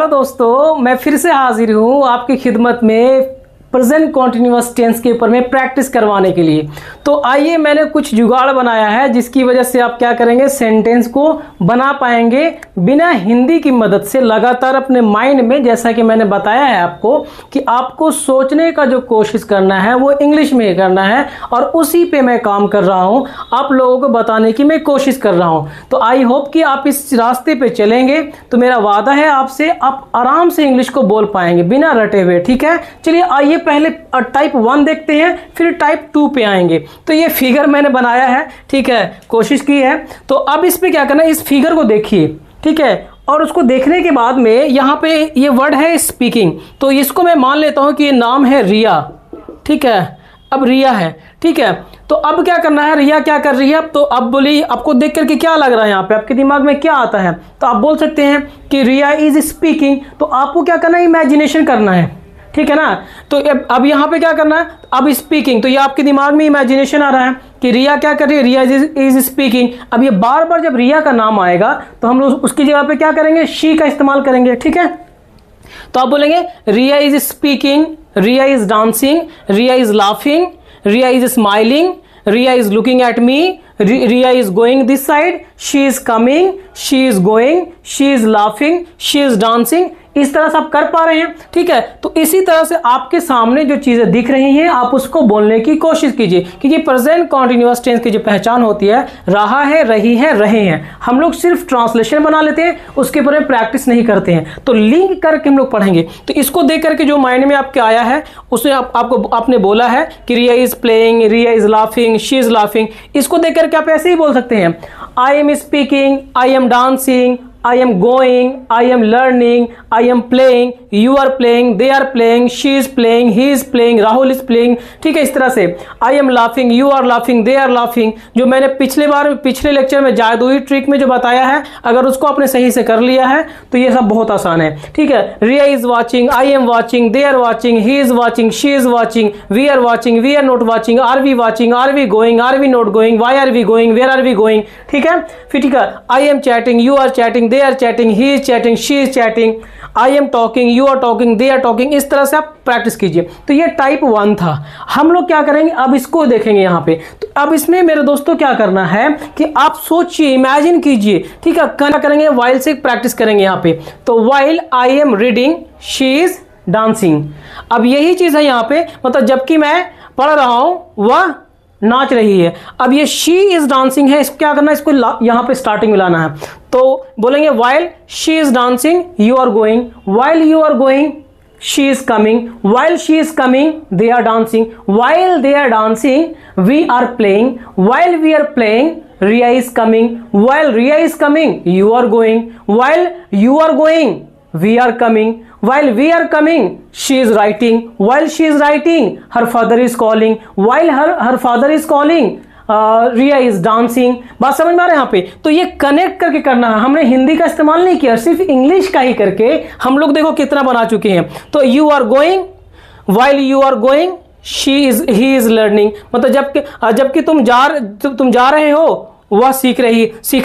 नमस्कार दोस्तों, मैं फिर से हाजिर हूँ आपकी खिदमत में प्रेजेंट कॉन्टिन्यूअस टेंस के ऊपर में प्रैक्टिस करवाने के लिए। तो आइए, मैंने कुछ जुगाड़ बनाया है जिसकी वजह से आप क्या करेंगे, सेंटेंस को बना पाएंगे बिना हिंदी की मदद से लगातार अपने माइंड में। जैसा कि मैंने बताया है आपको कि आपको सोचने का जो कोशिश करना है वो इंग्लिश में करना है, और उसी पे मैं काम कर रहा हूँ, आप लोगों को बताने की मैं कोशिश कर रहा हूँ। तो आई होप कि आप इस रास्ते पे चलेंगे तो मेरा वादा है आपसे, आप आराम से इंग्लिश को बोल पाएंगे बिना रटे हुए। ठीक है, चलिए आइए पहले टाइप 1 देखते हैं, फिर टाइप 2 पे आएंगे। तो ये फिगर मैंने बनाया है, ठीक है, कोशिश की है। तो अब इस पे क्या करना है, इस फिगर को देखिए, ठीक है, और उसको देखने के बाद में यहाँ पे ये वर्ड है स्पीकिंग। तो इसको मैं मान लेता हूँ कि ये नाम है रिया, ठीक है। अब रिया है, ठीक है। तो अब क्या करना है, रिया क्या कर रही है। तो अब बोलिए, आपको देख करके क्या लग रहा है, यहाँ पे आपके दिमाग में क्या आता है। तो आप बोल सकते हैं कि रिया इज स्पीकिंग। तो आपको क्या करना है, इमेजिनेशन करना है, ठीक है ना। तो अब यहाँ पे क्या करना है, अब स्पीकिंग, तो ये आपके दिमाग में इमेजिनेशन आ रहा है कि रिया क्या कर रही है, रिया इज स्पीकिंग। अब ये बार बार जब रिया का नाम आएगा तो हम लोग उसकी जगह पे क्या करेंगे, शी का इस्तेमाल करेंगे, ठीक है। तो आप बोलेंगे Riya is speaking, Riya is dancing, Riya is laughing, Riya is smiling, Riya is looking at me, Riya is going this side, she is coming, she is going, she is laughing, she is dancing. इस तरह से आप कर पा रहे हैं, ठीक है। तो इसी तरह से आपके सामने जो चीजें दिख रही हैं आप उसको बोलने की कोशिश कीजिए, क्योंकि प्रेजेंट कॉन्टिन्यूअस टेंस की जो पहचान होती है, रहा है, रही है, रहे हैं। हम लोग सिर्फ ट्रांसलेशन बना लेते हैं, उसके ऊपर प्रैक्टिस नहीं करते हैं। तो लिंक करके हम लोग पढ़ेंगे। तो इसको देख करके जो माइंड में आपके आया है उसमें आपको आपने बोला है कि Riya is playing, Riya is laughing, she is laughing. इसको देख करके आप ऐसे ही बोल सकते हैं, I am speaking, I am dancing, I am going, I am learning, I am playing, you are playing, they are playing, she is playing, he is playing, Rahul is playing। ठीक है, इस तरह से I am laughing, you are laughing, they are laughing। जो मैंने पिछले lecture में जादुई ट्रिक में जो बताया है, अगर उसको आपने सही से कर लिया है तो ये सब बहुत आसान है, ठीक है। Riya is watching, I am watching, they are watching, he is watching, she is watching, we are watching, we are not watching, are we watching, are we going, are we not going, why are we going, where are we going। ठीक है, फिर ठीक है, I am chatting, you are chatting, they are chatting, he is chatting, she is chatting, I am talking, you are talking, they are talking। इस तरह से आप practice कीजिए। तो ये टाइप 1 था। हम लोग क्या करेंगे, अब इसको देखेंगे यहाँ पे। तो अब इसमें मेरे दोस्तों क्या करना है कि आप सोचिए, इमेजिन कीजिए, ठीक है। क्या करेंगे, वाइल से प्रैक्टिस करेंगे यहाँ पे। तो while I am reading, she is dancing. अब यही चीज है यहाँ पे, मतलब जबकि मैं पढ़ रहा हूं वह नाच रही है। अब ये शी इज डांसिंग है, इसको क्या करना है, इसको यहां पे स्टार्टिंग में लाना है। तो बोलेंगे while she is dancing you are going, while you are going she is coming, while she is coming they are dancing, while they are dancing we are playing, while we are playing Riya is coming, while Riya is coming you are going, while you are going we are coming, while we are coming she is writing, while she is writing her father is calling, while her father is calling Riya is dancing. बात समझ में आ रहा है यहाँ पे। तो ये connect करके करना है, हमने हिंदी का इस्तेमाल नहीं किया, सिर्फ इंग्लिश का ही करके हम लोग देखो कितना बना चुके हैं। तो you are going, while you are going she is he is learning, मतलब जबकि तुम जा रहे हो वह सीख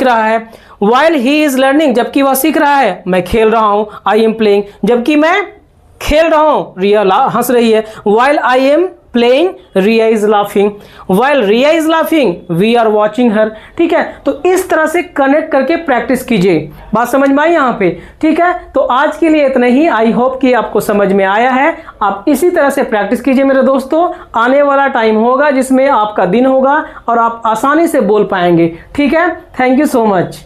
रहा है। While he is learning, जबकि वह सीख रहा है, मैं खेल रहा हूं, I am playing, जबकि मैं खेल रहा हूं, रिया हंस रही है। While I am playing, Riya is laughing, while Riya is laughing, we are watching her। ठीक है, तो इस तरह से कनेक्ट करके प्रैक्टिस कीजिए। बात समझ में आई यहाँ पे, ठीक है। तो आज के लिए इतना ही, आई होप कि आपको समझ में आया है। आप इसी तरह से प्रैक्टिस कीजिए मेरे दोस्तों। आने वाला टाइम होगा जिसमें आपका दिन होगा और आप आसानी से बोल पाएंगे, ठीक है। Thank you so much.